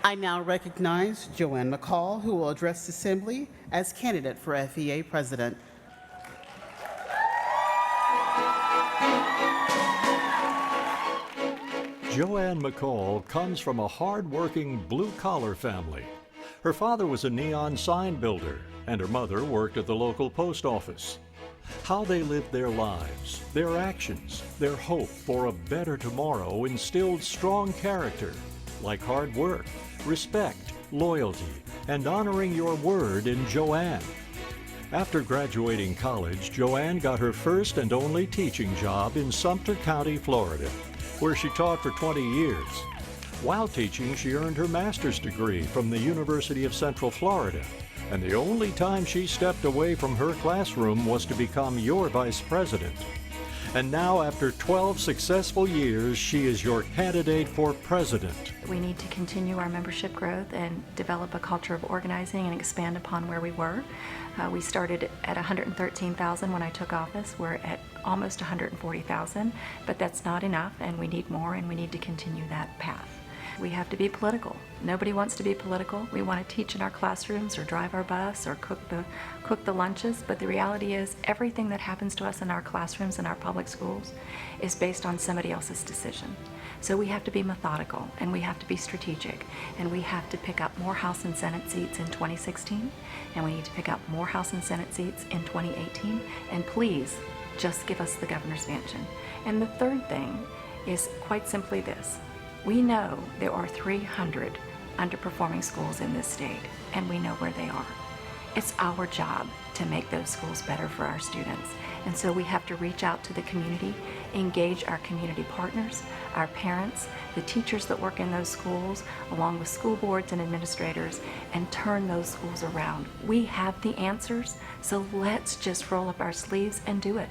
I now recognize Joanne McCall, who will address the Assembly as candidate for FEA President. Joanne McCall comes from a hard-working blue-collar family. Her father was a neon sign builder, and her mother worked at the local post office. How they lived their lives, their actions, their hope for a better tomorrow instilled strong character, like hard work, respect, loyalty, and honoring your word in Joanne. After graduating college, Joanne got her first and only teaching job in Sumter County, Florida, where she taught for 20 years. While teaching, she earned her master's degree from the University of Central Florida, and the only time she stepped away from her classroom was to become your vice president. And now, after 12 successful years, she is your candidate for president. We need to continue our membership growth and develop a culture of organizing and expand upon where we were. We started at 113,000 when I took office. We're at almost 140,000, but that's not enough, and we need more, and we need to continue that path. We have to be political. Nobody wants to be political. We want to teach in our classrooms or drive our bus or cook the lunches, but the reality is everything that happens to us in our classrooms and our public schools is based on somebody else's decision. So we have to be methodical, and we have to be strategic, and we have to pick up more House and Senate seats in 2016, and we need to pick up more House and Senate seats in 2018, and please just give us the governor's mansion. And the third thing is quite simply this. We know there are 300 underperforming schools in this state, and we know where they are. It's our job to make those schools better for our students. And so we have to reach out to the community, engage our community partners, our parents, the teachers that work in those schools, along with school boards and administrators, and turn those schools around. We have the answers, so let's just roll up our sleeves and do it.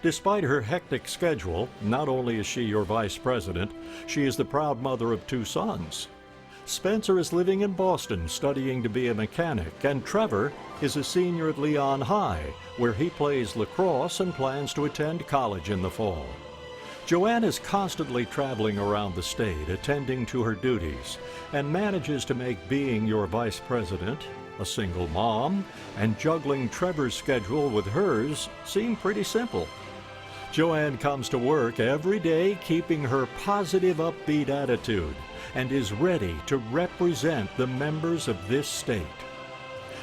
Despite her hectic schedule, not only is she your vice president, she is the proud mother of 2 sons. Spencer is living in Boston studying to be a mechanic, and Trevor is a senior at Leon High, where he plays lacrosse and plans to attend college in the fall. Joanne is constantly traveling around the state, attending to her duties, and manages to make being your vice president, a single mom, and juggling Trevor's schedule with hers seem pretty simple. Joanne comes to work every day keeping her positive, upbeat attitude and is ready to represent the members of this state.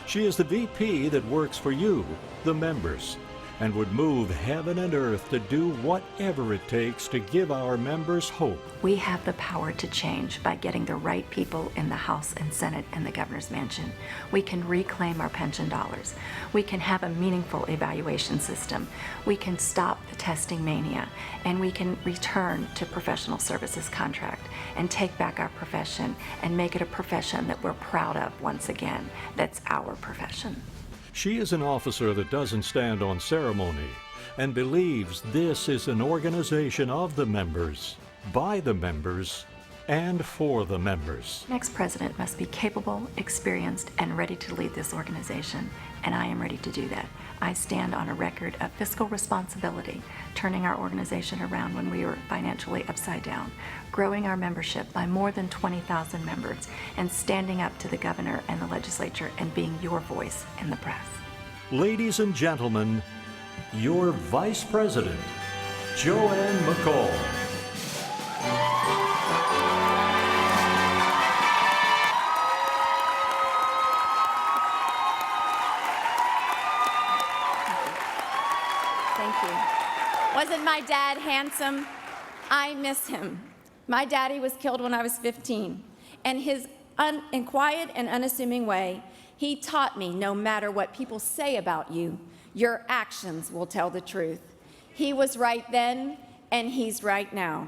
She is the VP that works for you, the members, and would move heaven and earth to do whatever it takes to give our members hope. We have the power to change by getting the right people in the House and Senate and the governor's mansion. We can reclaim our pension dollars. We can have a meaningful evaluation system. We can stop the testing mania, and we can return to professional services contract and take back our profession and make it a profession that we're proud of once again. That's our profession. She is an officer that doesn't stand on ceremony and believes this is an organization of the members, by the members, and for the members. Next president must be capable, experienced, and ready to lead this organization, and I am ready to do that. I stand on a record of fiscal responsibility, turning our organization around when we were financially upside down, growing our membership by more than 20,000 members, and standing up to the governor and the legislature and being your voice in the press. Ladies and gentlemen, your Vice President, Joanne McCall. Thank you. Wasn't my dad handsome? I miss him. My daddy was killed when I was 15, and in quiet and unassuming way, he taught me no matter what people say about you, your actions will tell the truth. He was right then, and he's right now.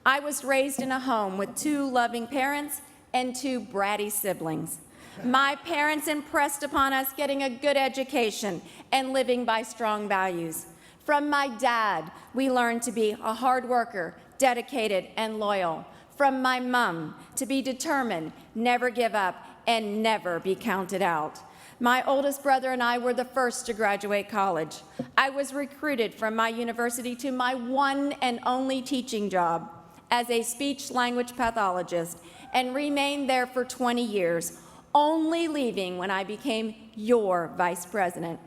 I was raised in a home with 2 loving parents and 2 bratty siblings. My parents impressed upon us getting a good education and living by strong values. From my dad, we learned to be a hard worker, dedicated, and loyal. From my mom, to be determined, never give up, and never be counted out. My oldest brother and I were the first to graduate college. I was recruited from my university to my one and only teaching job as a speech-language pathologist, and remained there for 20 years, only leaving when I became your vice president.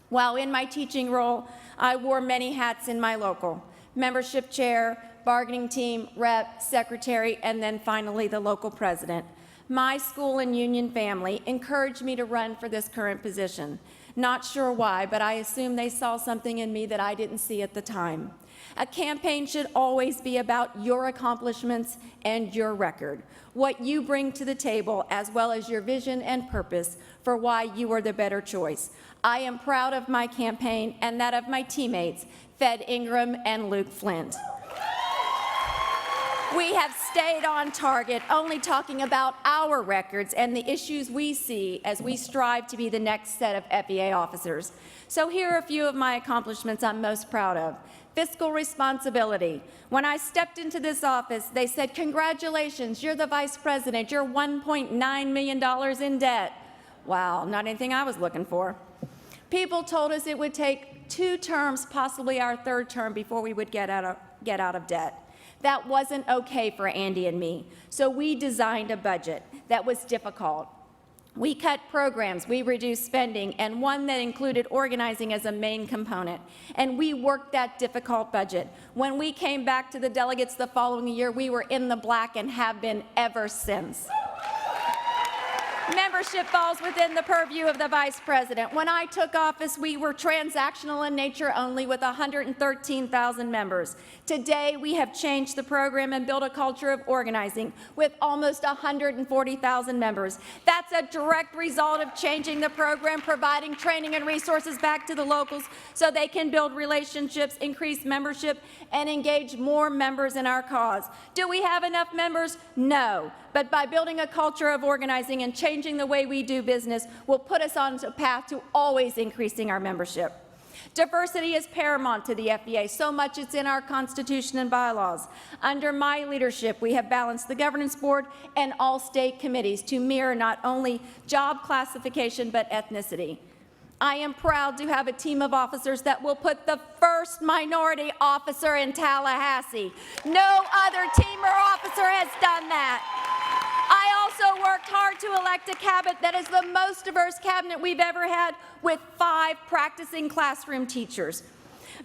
While in my teaching role, I wore many hats in my local: membership chair, bargaining team, rep, secretary, and then finally the local president. My school and union family encouraged me to run for this current position. Not sure why, but I assume they saw something in me that I didn't see at the time. A campaign should always be about your accomplishments and your record, what you bring to the table, as well as your vision and purpose for why you are the better choice. I am proud of my campaign and that of my teammates, Fed Ingram and Luke Flint. We have stayed on target, only talking about our records and the issues we see as we strive to be the next set of FEA officers. So here are a few of my accomplishments I'm most proud of. Fiscal responsibility. When I stepped into this office, they said, "Congratulations, you're the vice president. You're $1.9 million in debt." Wow, not anything I was looking for. People told us it would take 2 terms, possibly our 3rd term, before we would get out of debt. That wasn't okay for Andy and me, so we designed a budget that was difficult. We cut programs, we reduced spending, and one that included organizing as a main component. And we worked that difficult budget. When we came back to the delegates the following year, we were in the black and have been ever since. Membership falls within the purview of the vice president. When I took office, we were transactional in nature only, with 113,000 members. Today, we have changed the program and built a culture of organizing with almost 140,000 members. That's a direct result of changing the program, providing training and resources back to the locals so they can build relationships, increase membership, and engage more members in our cause. Do we have enough members? No. But by building a culture of organizing and changing the way we do business will put us on a path to always increasing our membership. Diversity is paramount to the FEA, so much it's in our Constitution and bylaws. Under my leadership, we have balanced the governance board and all state committees to mirror not only job classification but ethnicity. I am proud to have a team of officers that will put the first minority officer in Tallahassee. No other team or officer has done that. I also worked hard to elect a cabinet that is the most diverse cabinet we've ever had, with 5 practicing classroom teachers.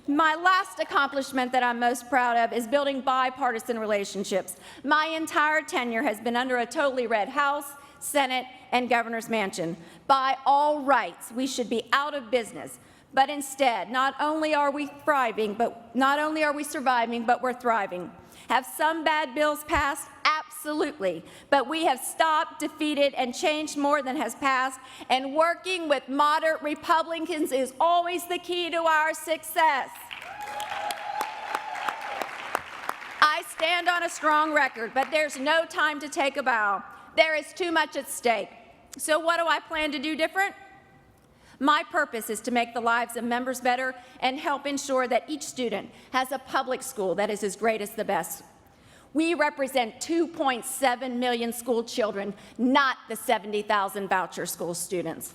My last accomplishment that I'm most proud of is building bipartisan relationships. My entire tenure has been under a totally red House, Senate, and Governor's Mansion. By all rights, we should be out of business. But instead, not only are we surviving, but we're thriving. Have some bad bills passed? Absolutely. But we have stopped, defeated, and changed more than has passed, and working with moderate Republicans is always the key to our success. I stand on a strong record, but there's no time to take a bow. There is too much at stake. So what do I plan to do different? My purpose is to make the lives of members better and help ensure that each student has a public school that is as great as the best. We represent 2.7 million school children, not the 70,000 voucher school students.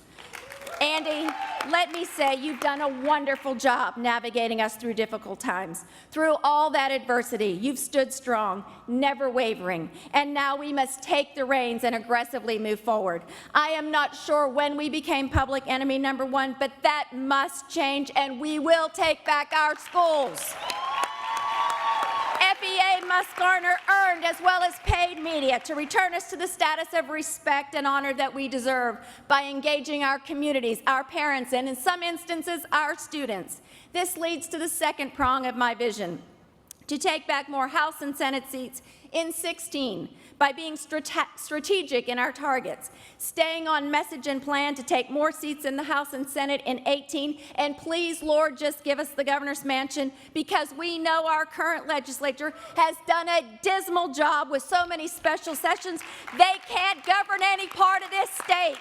Andy, let me say you've done a wonderful job navigating us through difficult times. Through all that adversity, you've stood strong, never wavering, and now we must take the reins and aggressively move forward. I am not sure when we became public enemy number 1, but that must change, and we will take back our schools. FEA must garner earned as well as paid media to return us to the status of respect and honor that we deserve by engaging our communities, our parents, and in some instances, our students. This leads to the second prong of my vision: to take back more House and Senate seats in 16 by being strategic in our targets, staying on message and plan to take more seats in the House and Senate in 18, and please, Lord, just give us the Governor's Mansion, because we know our current legislature has done a dismal job with so many special sessions, they can't govern any part of this state.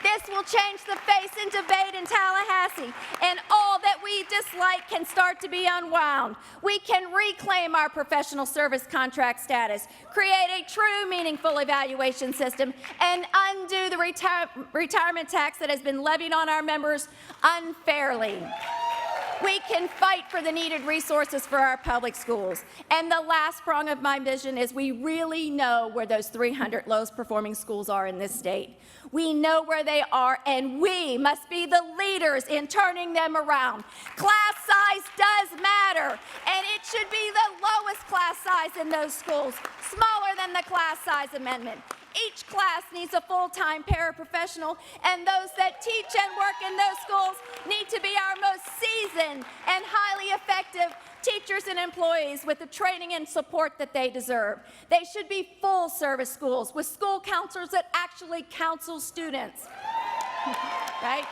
This will change the face in debate in Tallahassee, and all that we dislike can start to be unwound. We can reclaim our professional service contract status, create a true meaningful evaluation system, and undo the retirement tax that has been levied on our members unfairly. We can fight for the needed resources for our public schools. And the last prong of my vision is we really know where those 300 lowest performing schools are in this state. We know where they are, and we must be the leaders in turning them around. Class size does matter, and it should be the lowest class size in those schools, smaller than the class size amendment. Each class needs a full-time paraprofessional, and those that teach and work in those schools need to be our most seasoned and highly effective teachers and employees with the training and support that they deserve. They should be full-service schools with school counselors that actually counsel students, right?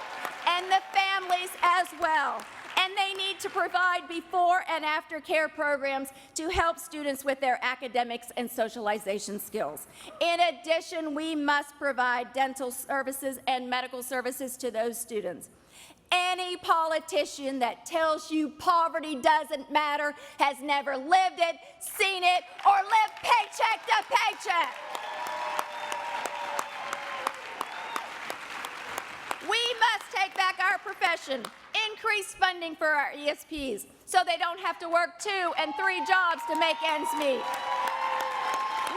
And the families as well. And they need to provide before and after care programs to help students with their academics and socialization skills. In addition, we must provide dental services and medical services to those students. Any politician that tells you poverty doesn't matter has never lived it, seen it, or lived paycheck to paycheck. We must take back our profession, increase funding for our ESPs so they don't have to work 2 and 3 jobs to make ends meet.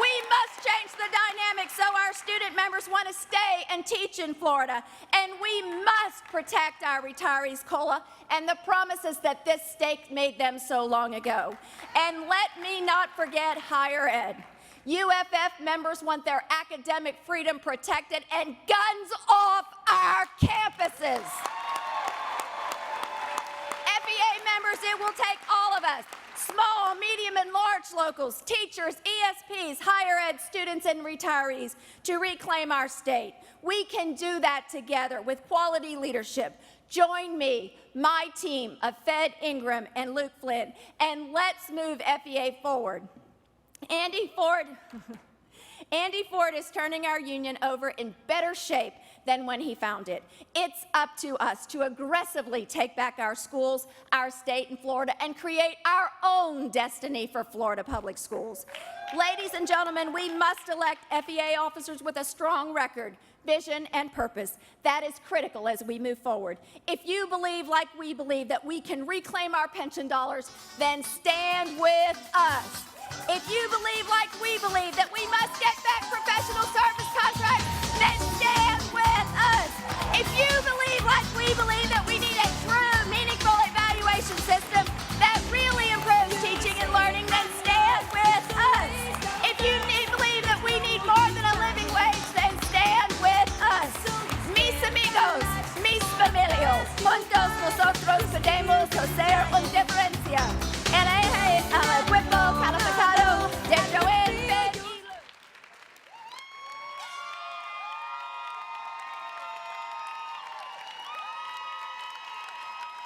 We must change the dynamics so our student members want to stay and teach in Florida. And we must protect our retirees' COLA and the promises that this state made them so long ago. And let me not forget higher ed. UFF members want their academic freedom protected and guns off our campuses. FEA members, it will take all of us, small, medium, and large locals, teachers, ESPs, higher ed students, and retirees, to reclaim our state. We can do that together with quality leadership. Join me, my team of Fed Ingram and Luke Flynn, and let's move FEA forward. Andy Ford is turning our union over in better shape than when he found it. It's up to us to aggressively take back our schools, our state in Florida, and create our own destiny for Florida public schools. Ladies and gentlemen, we must elect FEA officers with a strong record, vision, and purpose. That is critical as we move forward. If you believe, like we believe, that we can reclaim our pension dollars, then stand with us. If you believe, like we believe, that we must get back